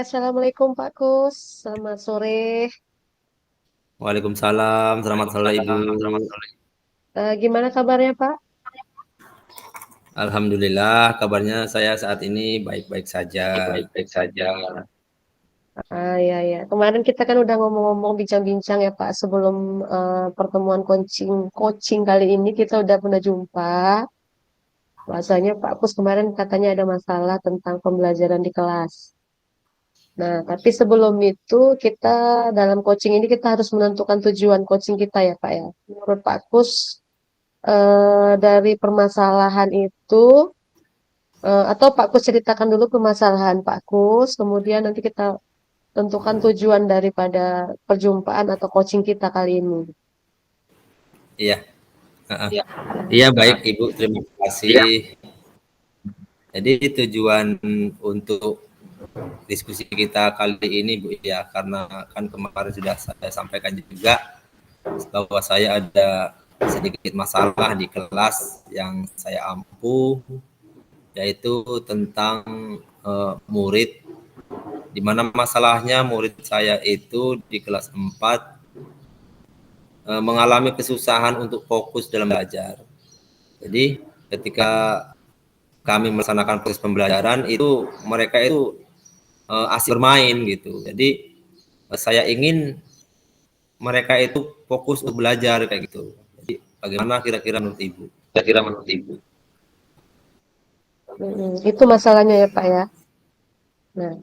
Assalamualaikum Pak Kus, selamat sore. Waalaikumsalam, selamat sore Ibu. Gimana kabarnya Pak? Alhamdulillah, kabarnya saya saat ini baik-baik saja. Baik-baik saja. Ya. Kemarin kita kan udah ngomong-ngomong bincang-bincang ya Pak, sebelum pertemuan coaching kali ini kita udah pernah jumpa. Bahasanya Pak Kus kemarin katanya ada masalah tentang pembelajaran di kelas. Nah, tapi sebelum itu kita dalam coaching ini kita harus menentukan tujuan coaching kita ya Pak ya. Menurut Pak Kus, dari permasalahan itu, atau Pak Kus ceritakan dulu permasalahan Pak Kus, kemudian nanti kita tentukan tujuan daripada perjumpaan atau coaching kita kali ini. Iya, heeh. Ya. Iya baik Ibu, terima Ya. kasih. Jadi tujuan untuk diskusi kita kali ini Bu ya, karena kan kemarin sudah saya sampaikan juga bahwa saya ada sedikit masalah di kelas yang saya ampuh, yaitu tentang murid, di mana masalahnya murid saya itu di kelas 4 mengalami kesusahan untuk fokus dalam belajar. Jadi ketika kami melaksanakan proses pembelajaran itu mereka itu asik bermain gitu. Jadi saya ingin mereka itu fokus untuk belajar kayak gitu. Jadi bagaimana kira-kira menurut Ibu? Kira-kira menurut Ibu. Itu masalahnya ya Pak ya. Nah,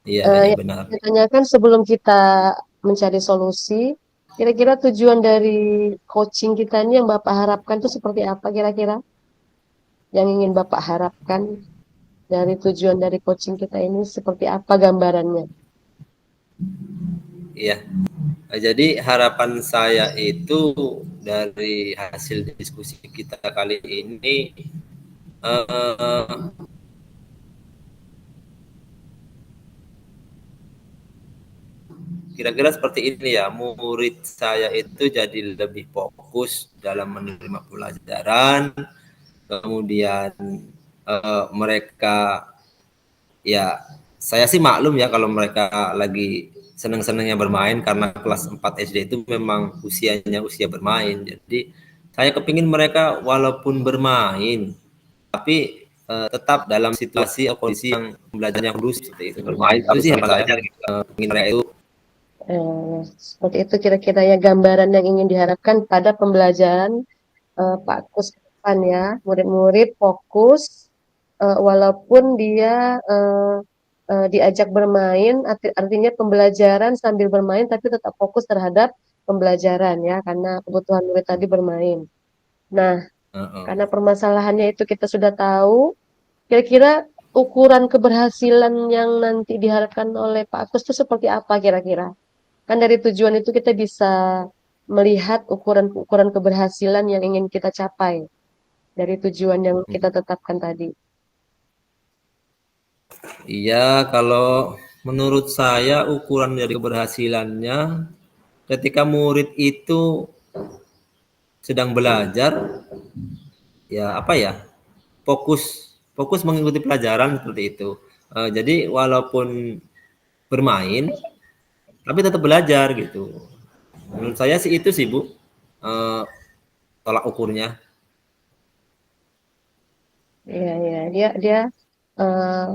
Iya, yang benar. saya tanyakan sebelum kita mencari solusi, kira-kira tujuan dari coaching kita ini yang Bapak harapkan itu seperti apa kira-kira? Yang ingin Bapak harapkan dari tujuan dari coaching kita ini seperti apa gambarannya? Iya. Jadi harapan saya itu dari hasil diskusi kita kali ini kira-kira seperti ini ya, murid saya itu jadi lebih fokus dalam menerima pelajaran, kemudian mereka ya saya sih maklum ya kalau mereka lagi seneng-senengnya bermain karena kelas 4 SD itu memang usianya usia bermain. Jadi saya kepingin mereka walaupun bermain tapi tetap dalam situasi atau kondisi yang belajarnya kondusif seperti itu. Bermain Itu sih harapan saya. belajar gitu. Ingin mereka itu Seperti itu kira-kira ya gambaran yang ingin diharapkan pada pembelajaran Pak Kus ke depan ya. Murid-murid fokus walaupun dia diajak bermain, artinya pembelajaran sambil bermain tapi tetap fokus terhadap pembelajaran ya, karena kebutuhan murid tadi bermain. Nah, karena permasalahannya itu kita sudah tahu, kira-kira ukuran keberhasilan yang nanti diharapkan oleh Pak Kus itu seperti apa kira-kira? Kan dari tujuan itu kita bisa melihat ukuran-ukuran keberhasilan yang ingin kita capai dari tujuan yang kita tetapkan tadi. iya, kalau menurut saya ukuran dari keberhasilannya ketika murid itu sedang belajar ya apa ya fokus mengikuti pelajaran seperti itu. Jadi walaupun bermain tapi tetap belajar gitu. Menurut saya sih itu sih Bu tolak ukurnya. Iya, dia eh,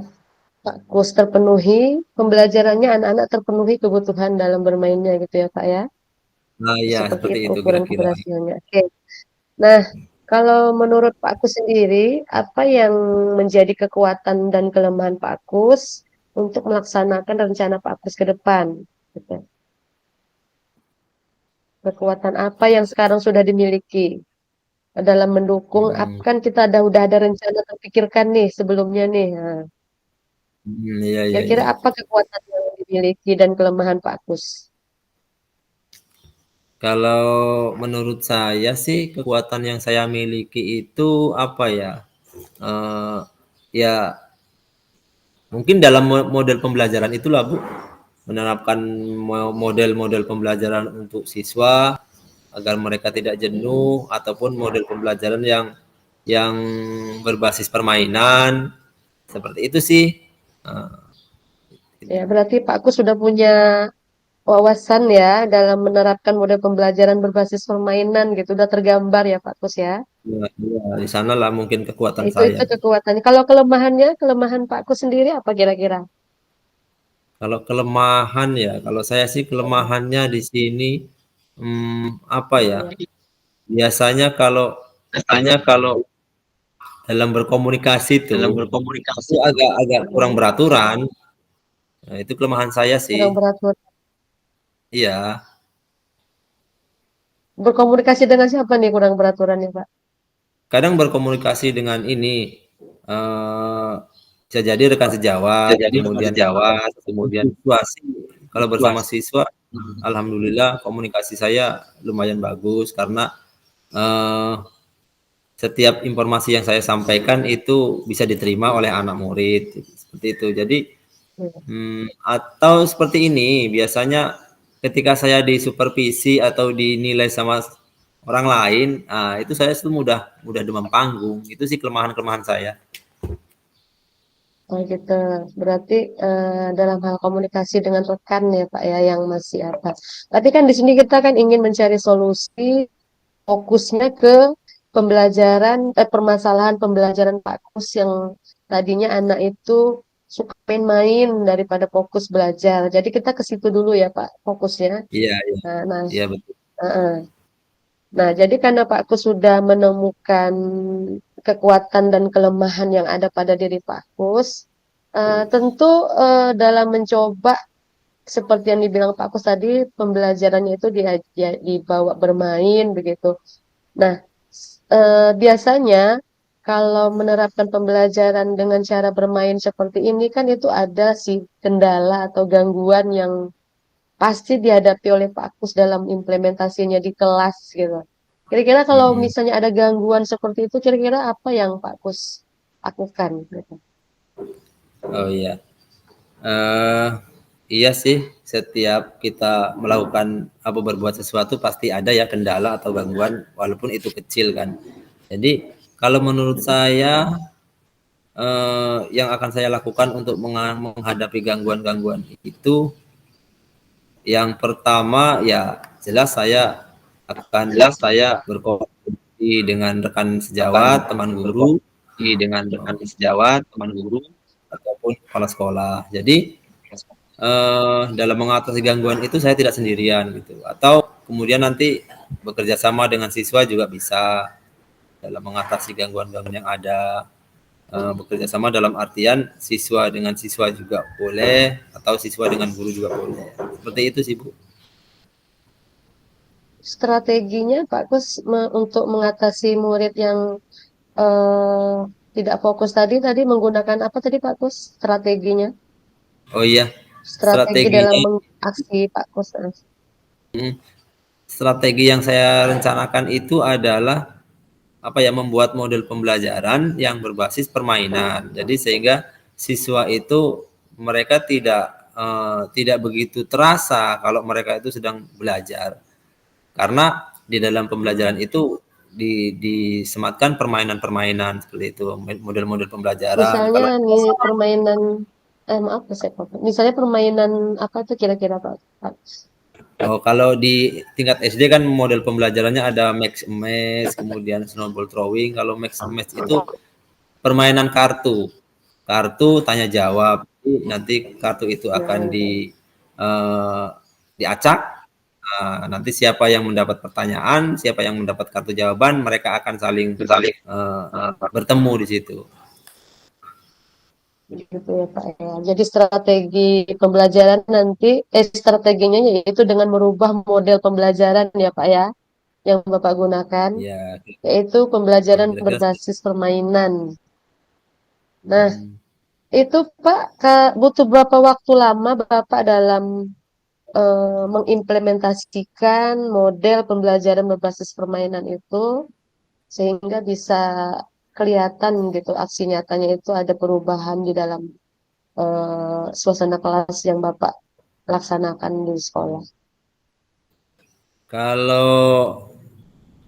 fokus terpenuhi, pembelajarannya anak-anak terpenuhi kebutuhan dalam bermainnya gitu ya Pak ya. Nah ya Seperti seperti itu itu ukuran kira-kira. keberhasilannya. Oke. Nah, kalau menurut Pak Kus sendiri, apa yang menjadi kekuatan dan kelemahan Pak Kus untuk melaksanakan rencana Pak Kus ke depan? Gitu. Kekuatan apa yang sekarang sudah dimiliki dalam mendukung? Kan kita udah ada rencana terpikirkan nih sebelumnya nih. Nah, Iya iya kira-kira iya. apa kekuatan yang dimiliki dan kelemahan Pak Kus? Kalau menurut saya sih kekuatan yang saya miliki itu apa ya? Eh, ya mungkin dalam model pembelajaran itulah Bu, menerapkan model-model pembelajaran untuk siswa agar mereka tidak jenuh ataupun model pembelajaran yang berbasis permainan seperti itu sih. Nah, Ya, berarti Pak Kus sudah punya wawasan ya dalam menerapkan model pembelajaran berbasis permainan gitu. Udah tergambar ya Pak Kus ya. ya, di sanalah mungkin kekuatan Itu saya. kekuatannya. Kalau kelemahannya, kelemahan Pak Kus sendiri apa kira-kira? Kalau kelemahan ya, kalau saya sih kelemahannya di sini apa ya? Biasanya kalau dalam berkomunikasi itu agak-agak kurang beraturan. Nah, itu kelemahan saya sih. Kurang beratur. Iya, Berkomunikasi dengan siapa nih kurang beraturannya Pak? kadang berkomunikasi dengan ini bisa jadi rekan sejawat, kemudian siswa sih. Kalau bersama siswa, alhamdulillah komunikasi saya lumayan bagus karena eh, setiap informasi yang saya sampaikan itu bisa diterima oleh anak murid seperti itu. Jadi atau seperti ini biasanya ketika saya disupervisi atau dinilai sama orang lain, nah, itu saya itu mudah mudah demam panggung. Itu sih kelemahan-kelemahan saya. Oh gitu. Berarti dalam hal komunikasi dengan rekan ya Pak ya yang masih apa. Tapi kan di sini kita kan ingin mencari solusi fokusnya ke pembelajaran permasalahan pembelajaran Pak Kus yang tadinya anak itu suka main-main daripada fokus belajar. Jadi kita ke situ dulu ya Pak fokusnya. Iya, iya, Nah, nah, iya betul. nah, jadi karena Pak Kus sudah menemukan kekuatan dan kelemahan yang ada pada diri Pak Kus, tentu dalam mencoba seperti yang dibilang Pak Kus tadi, pembelajarannya itu dibawa bermain begitu. Nah, biasanya kalau menerapkan pembelajaran dengan cara bermain seperti ini kan itu ada sih kendala atau gangguan yang pasti dihadapi oleh Pak Kus dalam implementasinya di kelas gitu. Kira-kira kalau Mm-mm. misalnya ada gangguan seperti itu, kira-kira apa yang Pak Kus lakukan gitu? Oh iya. eh iya sih, setiap kita melakukan apa berbuat sesuatu pasti ada ya kendala atau gangguan walaupun itu kecil kan. Jadi kalau menurut saya yang akan saya lakukan untuk menghadapi gangguan-gangguan itu yang pertama ya jelas saya akan berkomunikasi dengan rekan sejawat, teman guru ataupun kepala sekolah. Jadi dalam mengatasi gangguan itu saya tidak sendirian gitu. Atau kemudian nanti bekerja sama dengan siswa juga bisa dalam mengatasi gangguan-gangguan yang ada. Bekerja sama dalam artian siswa dengan siswa juga boleh atau siswa dengan guru juga boleh. Seperti itu sih Bu. Strateginya Pak Kus untuk mengatasi murid yang eh, tidak fokus tadi menggunakan apa tadi Pak Kus? Strateginya? Oh iya, Strategi dalam strateginya mengaksi Pak Kus. mm, strategi yang saya rencanakan itu adalah apa ya membuat model pembelajaran yang berbasis permainan. Jadi sehingga siswa itu mereka tidak begitu terasa kalau mereka itu sedang belajar. Karena di dalam pembelajaran itu disematkan permainan-permainan seperti itu, model-model pembelajaran. Misalnya Kalau nih permainan, maaf saya potong. Misalnya permainan apa tuh kira-kira Pak? Pak? kalau di tingkat SD kan model pembelajarannya ada max match, kemudian snowball throwing. Kalau max match itu permainan kartu, kartu tanya jawab. Nanti kartu itu akan eh, diacak. Nah, nanti siapa yang mendapat pertanyaan, siapa yang mendapat kartu jawaban, mereka akan saling eh, bertemu di situ. Gitu ya Pak ya. Jadi strategi pembelajaran nanti, strateginya yaitu dengan merubah model pembelajaran ya Pak ya, yang Bapak gunakan, Ya, yaitu pembelajaran kira-kira seperti berbasis permainan. Nah, hmm. itu Pak, butuh berapa waktu lama Bapak dalam mengimplementasikan model pembelajaran berbasis permainan itu sehingga bisa kelihatan gitu aksi nyatanya itu ada perubahan di dalam suasana kelas yang Bapak laksanakan di sekolah. Kalau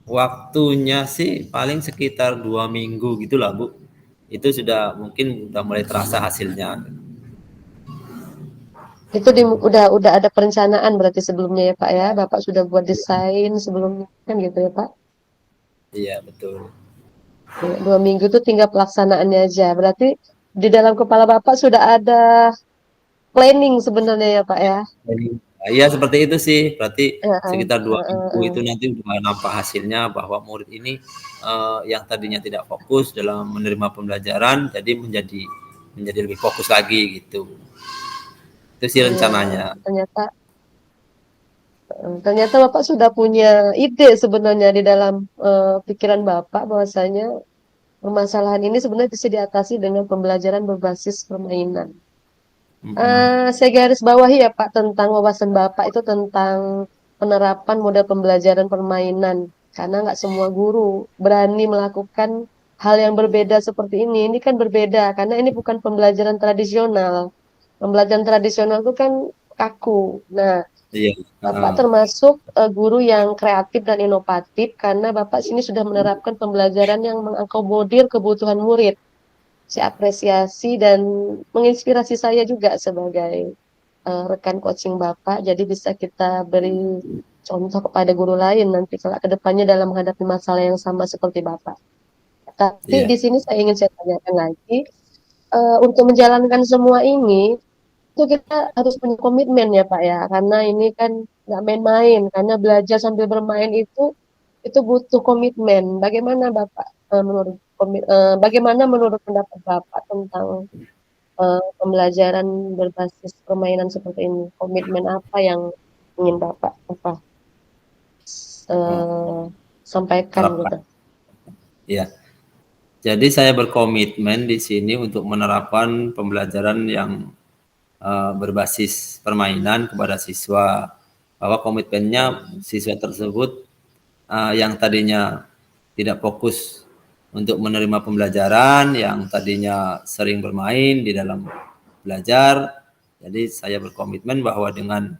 waktunya sih paling sekitar 2 minggu gitulah Bu. Itu sudah mungkin udah mulai terasa hasilnya. Itu udah ada perencanaan berarti sebelumnya ya Pak ya. Bapak sudah buat desain sebelumnya kan gitu ya Pak. Iya betul. Ya, 2 minggu itu tinggal pelaksanaannya aja. Berarti di dalam kepala Bapak sudah ada planning sebenarnya ya Pak ya. Jadi, iya seperti itu sih. Berarti Heeh, sekitar dua heeh, minggu itu heeh. nanti udah nampak hasilnya bahwa murid ini yang tadinya tidak fokus dalam menerima pembelajaran, jadi menjadi lebih fokus lagi gitu. Itu sih Iya, rencananya. ternyata Bapak sudah punya ide sebenarnya di dalam pikiran Bapak bahwasanya permasalahan ini sebenarnya bisa diatasi dengan pembelajaran berbasis permainan. Mm-mm. Saya garis bawahi ya Pak tentang wawasan Bapak itu tentang penerapan model pembelajaran permainan. Karena nggak semua guru berani melakukan hal yang berbeda seperti ini. Ini kan berbeda karena ini bukan pembelajaran tradisional. Pembelajaran tradisional itu kan kaku. Nah, Iya. Bapak Heeh. termasuk guru yang kreatif dan inovatif karena Bapak sini sudah menerapkan pembelajaran yang mengakomodir kebutuhan murid. Saya apresiasi dan menginspirasi saya juga sebagai rekan coaching Bapak. Jadi bisa kita beri contoh kepada guru lain nanti kelak ke depannya dalam menghadapi masalah yang sama seperti Bapak. Tapi Iya. di sini ingin saya tanyakan lagi, untuk menjalankan semua ini itu kita harus punya komitmen ya Pak ya, karena ini kan nggak main-main, karena belajar sambil bermain itu butuh komitmen. Bagaimana Bapak bagaimana menurut pendapat Bapak tentang pembelajaran berbasis permainan seperti ini? Komitmen apa yang ingin Bapak apa Oh, eh, sampaikan gitu? terapkan. Iya. Jadi saya berkomitmen di sini untuk menerapkan pembelajaran yang berbasis permainan kepada siswa. Bahwa komitmennya siswa tersebut yang tadinya tidak fokus untuk menerima pembelajaran, yang tadinya sering bermain di dalam belajar. Jadi saya berkomitmen bahwa dengan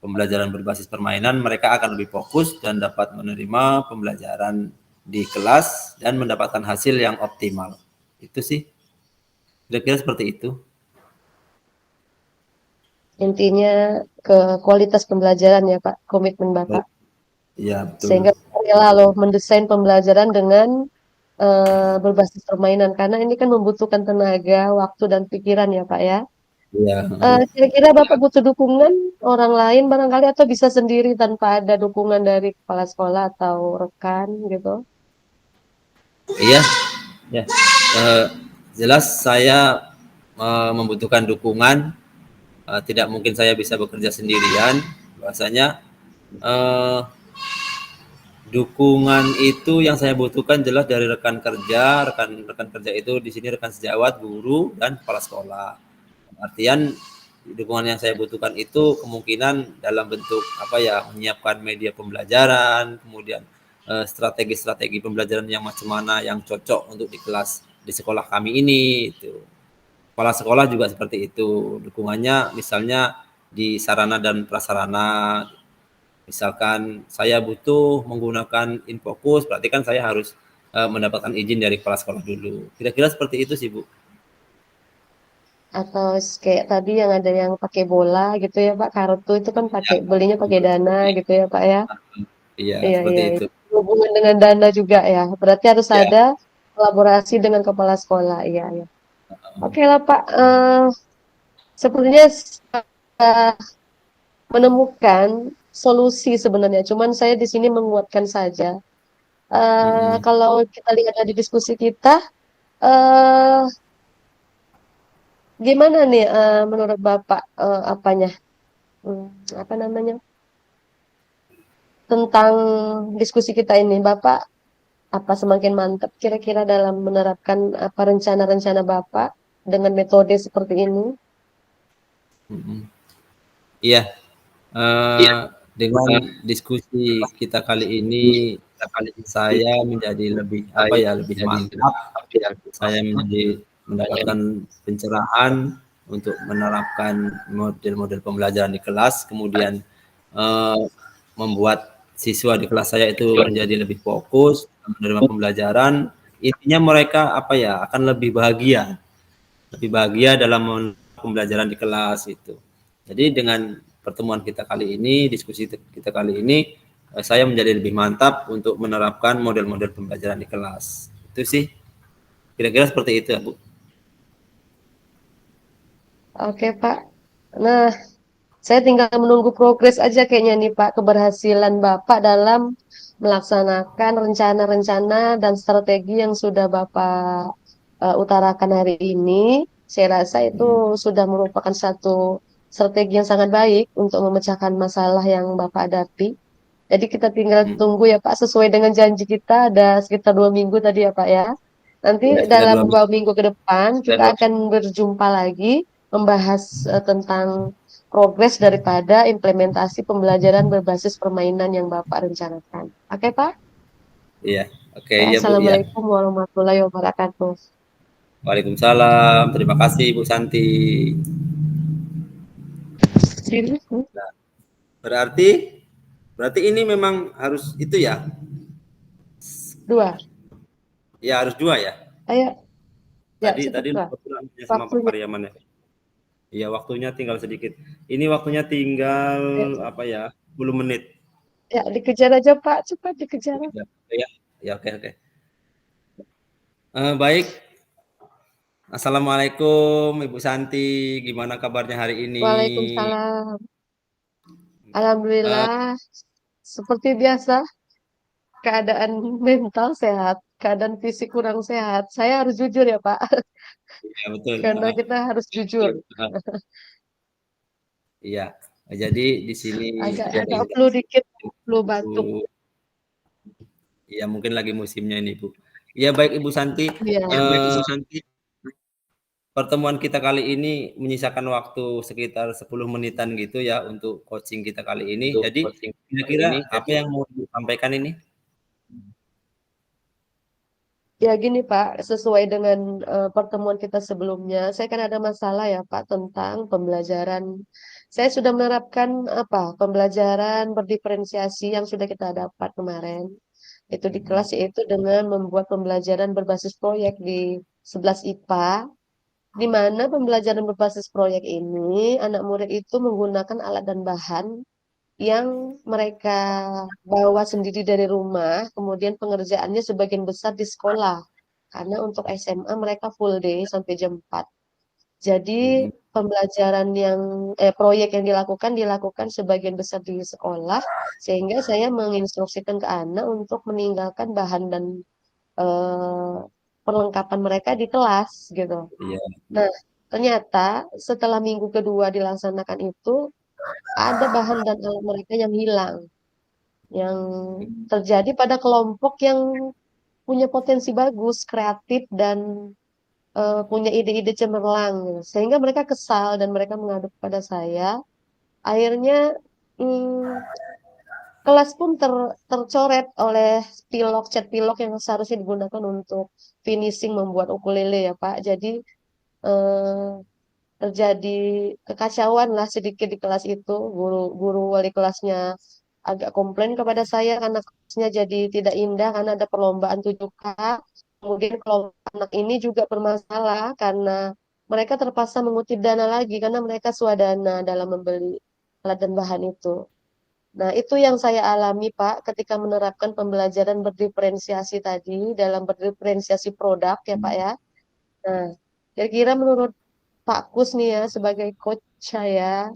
pembelajaran berbasis permainan mereka akan lebih fokus dan dapat menerima pembelajaran di kelas dan mendapatkan hasil yang optimal. Itu sih kira-kira seperti itu. Intinya ke kualitas pembelajaran ya Pak, komitmen Bapak. Iya Sehingga betul. kita rela loh mendesain pembelajaran dengan berbasis permainan karena ini kan membutuhkan tenaga, waktu dan pikiran ya Pak ya. Iya. Kira-kira Bapak butuh dukungan orang lain barangkali atau bisa sendiri tanpa ada dukungan dari kepala sekolah atau rekan gitu? Iya. Ya. Eh, Jelas saya membutuhkan dukungan. Tidak mungkin saya bisa bekerja sendirian. Bahasanya eh, dukungan itu yang saya butuhkan jelas dari rekan kerja. Rekan kerja itu di sini rekan sejawat, guru, dan kepala sekolah. Artian dukungan yang saya butuhkan itu kemungkinan dalam bentuk apa ya, menyiapkan media pembelajaran, kemudian strategi-strategi pembelajaran yang macam mana yang cocok untuk di kelas di sekolah kami ini itu. Kepala sekolah juga seperti itu. Dukungannya misalnya di sarana dan prasarana. Misalkan saya butuh menggunakan Infocus, berarti kan saya harus mendapatkan izin dari kepala sekolah dulu. Kira-kira seperti itu sih, Bu. Atau kayak tadi yang ada yang pakai bola gitu ya Pak, kartu itu kan Ya, belinya pakai dana gitu ya Pak ya. iya, Iya, seperti iya, iya. itu. Hubungan dengan dana juga ya. Berarti harus Ya, ada kolaborasi dengan kepala sekolah. Iya, iya. Oke lah Pak, sepertinya eh, menemukan solusi sebenarnya. Cuman saya di sini menguatkan saja. mm-mm. Kalau kita lihat dari diskusi kita, eh, gimana nih menurut Bapak apanya? Hmm, apa namanya? Tentang diskusi kita ini, Bapak apa semakin mantap kira-kira dalam menerapkan apa rencana-rencana Bapak dengan metode seperti ini? Mm-mm. Iya, Dengan diskusi kita kali ini, saya menjadi lebih mantap. Saya menjadi mendapatkan pencerahan untuk menerapkan model-model pembelajaran di kelas, kemudian eh, membuat siswa di kelas saya itu menjadi lebih fokus menerima pembelajaran. Intinya mereka akan lebih bahagia dalam pembelajaran di kelas itu. Jadi dengan pertemuan kita kali ini, diskusi kita kali ini, saya menjadi lebih mantap untuk menerapkan model-model pembelajaran di kelas. Itu sih, kira-kira seperti itu ya Bu. Oke, Pak. Nah, saya tinggal menunggu progres aja kayaknya nih Pak, keberhasilan Bapak dalam melaksanakan rencana-rencana dan strategi yang sudah Bapak utarakan hari ini. Saya rasa itu sudah merupakan satu strategi yang sangat baik untuk memecahkan masalah yang Bapak hadapi. Jadi kita tinggal tunggu ya Pak, sesuai dengan janji kita ada sekitar 2 minggu tadi ya Pak ya. Nanti Ya, sekitar dalam 2 minggu. 2 minggu ke depan kita akan berjumpa lagi membahas tentang progres daripada implementasi pembelajaran berbasis permainan yang Bapak rencanakan. Oke Pak? Iya, oke Oke, ya Bu ya. Assalamualaikum warahmatullahi wabarakatuh. Waalaikumsalam. Terima kasih Bu Santi. Nah, berarti berarti ini memang harus itu ya. Dua. Ya harus 2 ya. Ayo, ya Tadi cepat tadi Pak. kebetulan sama Pak Waktunya. Pariaman ya. Iya, waktunya tinggal sedikit. Ini waktunya tinggal Ya, 10 menit. ya, dikejar aja Pak, cepat dikejar. Ya, ya, ya, oke, oke. Baik, Assalamualaikum Ibu Santi, gimana kabarnya hari ini? Waalaikumsalam. Eh, Alhamdulillah, seperti biasa, keadaan mental sehat, keadaan fisik kurang sehat. Saya harus jujur ya Pak, ya betul. karena kita harus jujur. Iya, jadi di sini Agak sedang flu dikit, flu batuk. ya mungkin lagi musimnya ini Bu. Ya baik Ibu Santi, Iya, pertemuan kita kali ini menyisakan waktu sekitar 10 menitan gitu ya untuk coaching kita kali ini. Jadi kira-kira apa yang mau disampaikan ini? ya gini Pak, sesuai dengan pertemuan kita sebelumnya, saya kan ada masalah ya Pak tentang pembelajaran. Saya sudah menerapkan pembelajaran berdiferensiasi yang sudah kita dapat kemarin. Itu di kelas yaitu dengan membuat pembelajaran berbasis proyek di 11 IPA, di mana pembelajaran berbasis proyek ini anak murid itu menggunakan alat dan bahan yang mereka bawa sendiri dari rumah, kemudian pengerjaannya sebagian besar di sekolah. Karena untuk SMA mereka full day sampai jam 4. Jadi pembelajaran yang proyek yang dilakukan sebagian besar di sekolah, sehingga saya menginstruksikan ke anak untuk meninggalkan bahan dan eh, perlengkapan mereka di kelas gitu. Iya. Nah, ternyata setelah minggu kedua dilaksanakan itu ada bahan dan alat mereka yang hilang, yang terjadi pada kelompok yang punya potensi bagus, kreatif dan punya ide-ide cemerlang, gitu. Sehingga mereka kesal dan mereka mengadu kepada saya. Akhirnya hmm, kelas pun tercoret oleh cat pilok yang seharusnya digunakan untuk finishing membuat ukulele ya Pak. Jadi eh, terjadi kekacauan lah sedikit di kelas itu. Guru wali kelasnya agak komplain kepada saya karena kelasnya jadi tidak indah karena ada perlombaan 7K. Kemudian kelompok anak ini juga bermasalah karena mereka terpaksa mengutip dana lagi karena mereka swadana dalam membeli alat dan bahan itu. Nah, itu yang saya alami, Pak, ketika menerapkan pembelajaran berdiferensiasi tadi dalam berdiferensiasi produk ya, Pak ya. Nah, kira-kira menurut Pak Kus nih ya sebagai coach saya,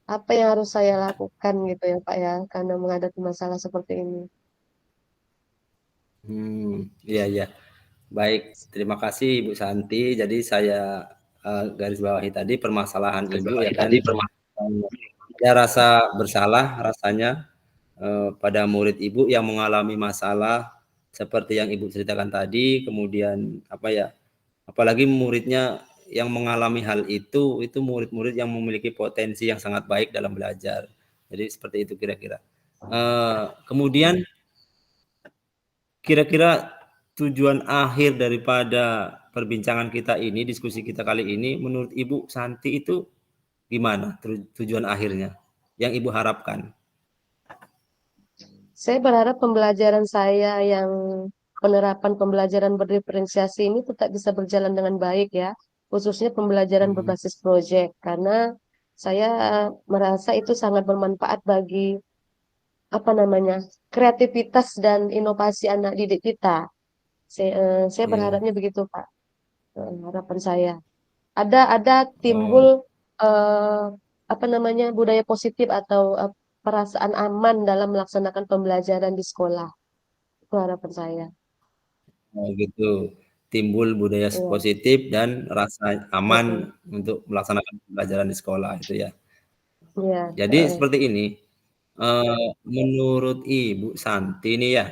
apa yang harus saya lakukan gitu ya, Pak ya, karena menghadapi masalah seperti ini. Iya, iya. Baik, terima kasih Ibu Santi. Jadi saya garis bawahi tadi permasalahan Ibu ya kan. Ada rasa bersalah rasanya pada murid Ibu yang mengalami masalah seperti yang Ibu ceritakan tadi, kemudian apalagi muridnya yang mengalami hal itu murid-murid yang memiliki potensi yang sangat baik dalam belajar. Jadi seperti itu kira-kira. Kemudian kira-kira tujuan akhir daripada perbincangan kita ini, diskusi kita kali ini, menurut Ibu Santi itu gimana tujuan akhirnya yang Ibu harapkan? Saya berharap pembelajaran saya yang penerapan pembelajaran berdiferensiasi ini tetap bisa berjalan dengan baik ya, khususnya pembelajaran Hmm, berbasis proyek, karena saya merasa itu sangat bermanfaat bagi apa namanya kreativitas dan inovasi anak didik kita. Saya iya. berharapnya begitu Pak. Harapan saya. Ada timbul Oh, eh, apa namanya budaya positif atau perasaan aman dalam melaksanakan pembelajaran di sekolah. Itu harapan saya. oh gitu. Timbul budaya Iya, positif dan rasa aman mm-mm. untuk melaksanakan pembelajaran di sekolah itu ya. Iya, Jadi seperti ini, menurut Ibu Santi nih ya,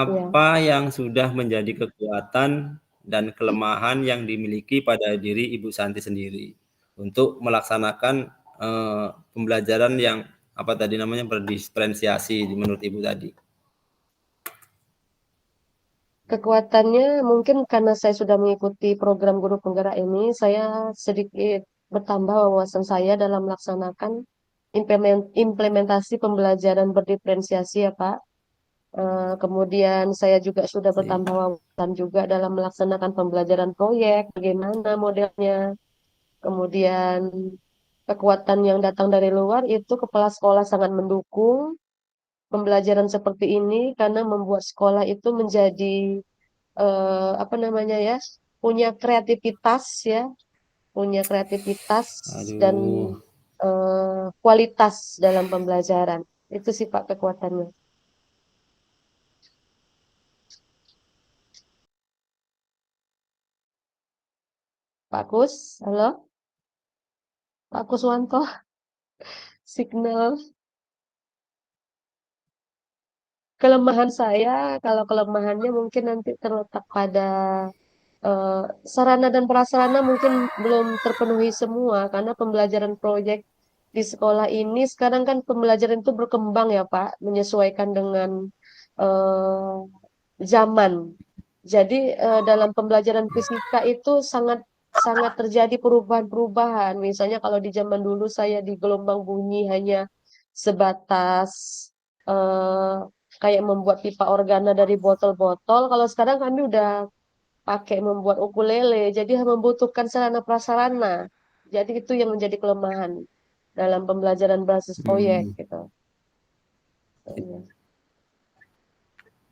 iya. apa yang sudah menjadi kekuatan dan kelemahan yang dimiliki pada diri Ibu Santi sendiri untuk melaksanakan pembelajaran yang apa tadi namanya berdiferensiasi menurut Ibu tadi? Kekuatannya mungkin karena saya sudah mengikuti program guru penggerak ini, saya sedikit bertambah wawasan saya dalam melaksanakan implementasi pembelajaran berdiferensiasi ya Pak. Kemudian saya juga sudah Sih. bertambah wawasan juga dalam melaksanakan pembelajaran proyek, bagaimana modelnya. Kemudian kekuatan yang datang dari luar itu kepala sekolah sangat mendukung pembelajaran seperti ini karena membuat sekolah itu menjadi apa namanya ya, punya kreativitas ya, punya kreativitas dan Aduh, kualitas dalam pembelajaran. Itu sih Pak kekuatannya. Pak Kus, halo, Pak Kuswanto, signal. Kelemahan saya, kalau kelemahannya mungkin nanti terletak pada eh, sarana dan prasarana mungkin belum terpenuhi semua karena pembelajaran proyek di sekolah ini sekarang kan pembelajaran itu berkembang ya Pak, menyesuaikan dengan eh, zaman. Jadi dalam pembelajaran fisika itu sangat sangat terjadi perubahan-perubahan. Misalnya kalau di zaman dulu saya di gelombang bunyi hanya sebatas eh, kayak membuat pipa organa dari botol-botol. Kalau sekarang kami udah pakai membuat ukulele, jadi membutuhkan sarana prasarana. Jadi itu yang menjadi kelemahan dalam pembelajaran berbasis proyek hmm, gitu.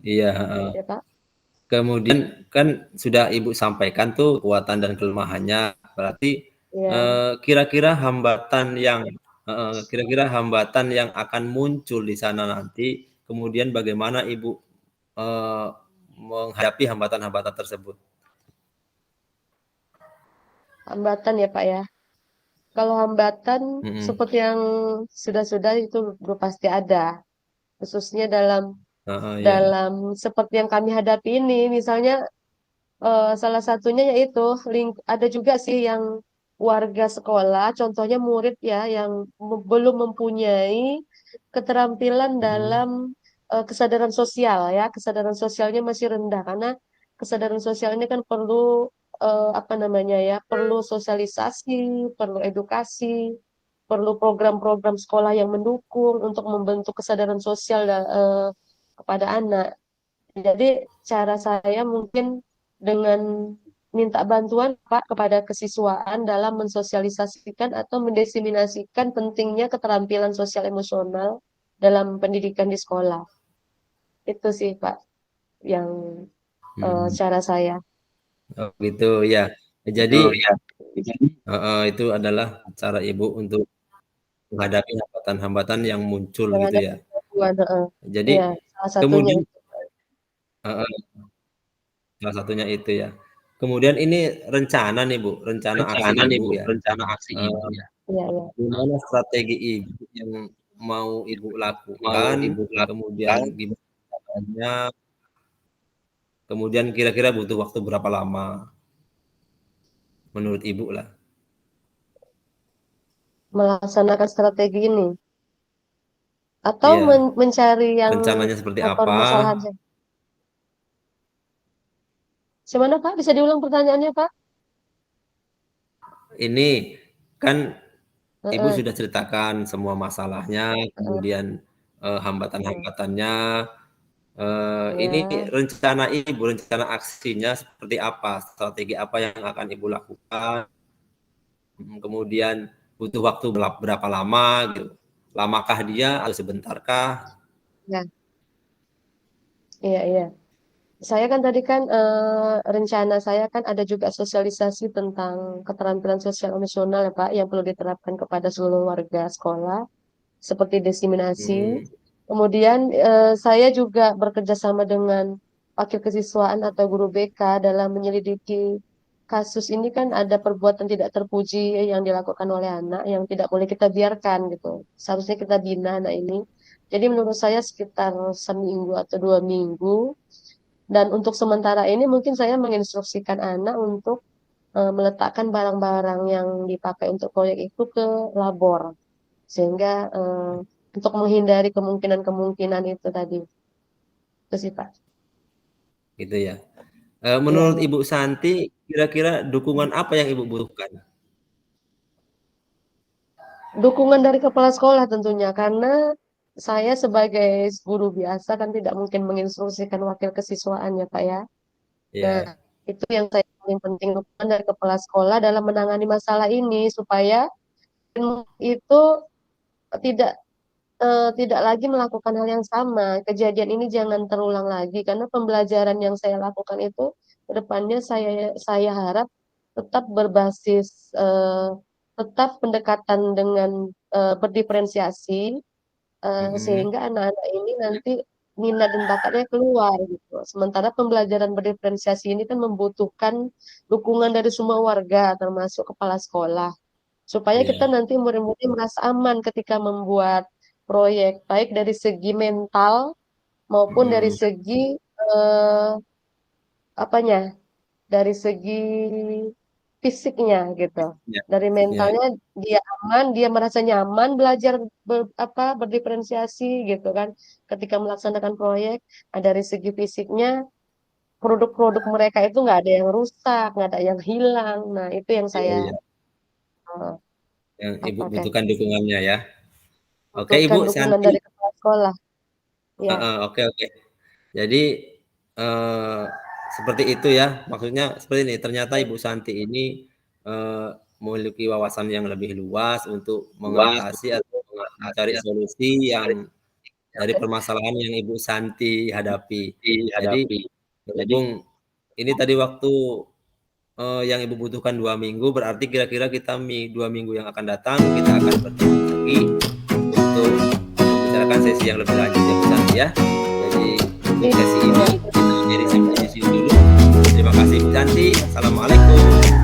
Iya, iya. ya Pak. Kemudian kan sudah Ibu sampaikan tuh kekuatan dan kelemahannya. Berarti Iya, kira-kira hambatan yang kira-kira hambatan yang akan muncul di sana nanti, kemudian bagaimana Ibu eh, menghadapi hambatan-hambatan tersebut? hambatan ya Pak ya. Kalau hambatan Mm-mm. seperti yang sudah-sudah itu udah pasti ada, khususnya dalam Ya. dalam seperti yang kami hadapi ini, misalnya salah satunya yaitu ada juga sih yang warga sekolah, contohnya murid ya, yang belum mempunyai keterampilan Mm-mm. dalam kesadaran sosial ya, kesadaran sosialnya masih rendah karena kesadaran sosial ini kan perlu apa namanya ya, perlu sosialisasi, perlu edukasi, perlu program-program sekolah yang mendukung untuk membentuk kesadaran sosial kepada anak. Jadi cara saya mungkin dengan minta bantuan Pak kepada kesiswaan dalam mensosialisasikan atau mendiseminasikan pentingnya keterampilan sosial emosional dalam pendidikan di sekolah. Itu sih Pak yang Hmm. cara saya. Oh, gitu ya. Itu Jadi ya. Jadi itu adalah cara Ibu untuk menghadapi hambatan-hambatan yang muncul yang gitu ada ya. bantuan, Jadi ya salah satunya kemudian itu. heeh, salah satunya itu ya. Kemudian ini rencana nih Bu, rencana aksi Rencana nih Ibu Bu, ya. rencana aksi Ibu Eee, ya. Iya, iya. gimana strategi Ibu yang mau Ibu Mau lakukan, Ibu kemudian lakukan. gimana caranya, kemudian kira-kira butuh waktu berapa lama menurut Ibu lah? Melaksanakan strategi ini. Atau Iya, mencari yang rencananya seperti apa? permasalahan saya. Gimana Pak? Bisa diulang pertanyaannya Pak? Ini kan Ibu Heeh, sudah ceritakan semua masalahnya, heeh, kemudian heeh. hambatan-hambatannya. Ini Ya, rencana Ibu, rencana aksinya seperti apa? Strategi apa yang akan Ibu lakukan? Kemudian butuh waktu berapa lama gitu? Lamakah dia atau sebentarkah? ya, iya, iya. Saya kan tadi kan rencana saya kan ada juga sosialisasi tentang keterampilan sosial emosional ya Pak yang perlu diterapkan kepada seluruh warga sekolah seperti diseminasi. Hmm, Kemudian saya juga bekerja sama dengan wakil kesiswaan atau guru BK dalam menyelidiki kasus ini kan ada perbuatan tidak terpuji yang dilakukan oleh anak yang tidak boleh kita biarkan gitu. Seharusnya kita bina anak ini. Jadi menurut saya sekitar seminggu atau 2 minggu dan untuk sementara ini mungkin saya menginstruksikan anak untuk meletakkan barang-barang yang dipakai untuk proyek itu ke labor, sehingga untuk menghindari kemungkinan-kemungkinan itu tadi. Itu sih Pak. gitu ya. Iya, Menurut iya. Ibu Santi, kira-kira dukungan apa yang Ibu butuhkan? Dukungan dari kepala sekolah tentunya, karena saya sebagai guru biasa kan tidak mungkin menginstruksikan wakil kesiswaan ya Pak ya. Nah, Ya, itu yang saya paling penting dukungan dari kepala sekolah dalam menangani masalah ini supaya itu tidak tidak lagi melakukan hal yang sama. Kejadian ini jangan terulang lagi karena pembelajaran yang saya lakukan itu ke depannya saya harap tetap berbasis tetap pendekatan dengan berdiferensiasi mm-mm. sehingga anak-anak ini nanti minat dan bakatnya keluar gitu. Sementara pembelajaran berdiferensiasi ini kan membutuhkan dukungan dari semua warga termasuk kepala sekolah supaya kita Ya, nanti murid-murid merasa aman ketika membuat proyek, baik dari segi mental maupun dari mm-mm. segi eh, apanya, dari segi fisiknya gitu. Ya, Dari ya, mentalnya dia aman, dia merasa nyaman belajar berdiferensiasi gitu kan. Ketika melaksanakan proyek, nah, dari segi fisiknya produk-produk mereka itu nggak ada yang rusak, nggak ada yang hilang. Nah, itu yang ya, saya ya. Yang Ibu apa deh, butuhkan dukungannya ya. Oke, butuhkan Ibu dukungan Santi. dari kepala sekolah. Ya. Oke, oke. Jadi eh, seperti itu ya. Maksudnya seperti ini. Ternyata Ibu Santi ini eh, memiliki wawasan yang lebih luas untuk luas mengatasi untuk atau mengatasi mencari atau solusi yang dari Ya. permasalahan yang Ibu Santi hadapi. Jadi dihadapi. Jadi berhubung ini tadi waktu yang Ibu butuhkan 2 minggu, berarti kira-kira kita 2 minggu yang akan datang kita akan bertemu lagi untuk membicarakan sesi yang lebih lanjut ya Bu Santi ya. Jadi untuk sesi ini Iya. kita akhiri sampai di sini dulu. Terima kasih Bu Santi. Assalamualaikum.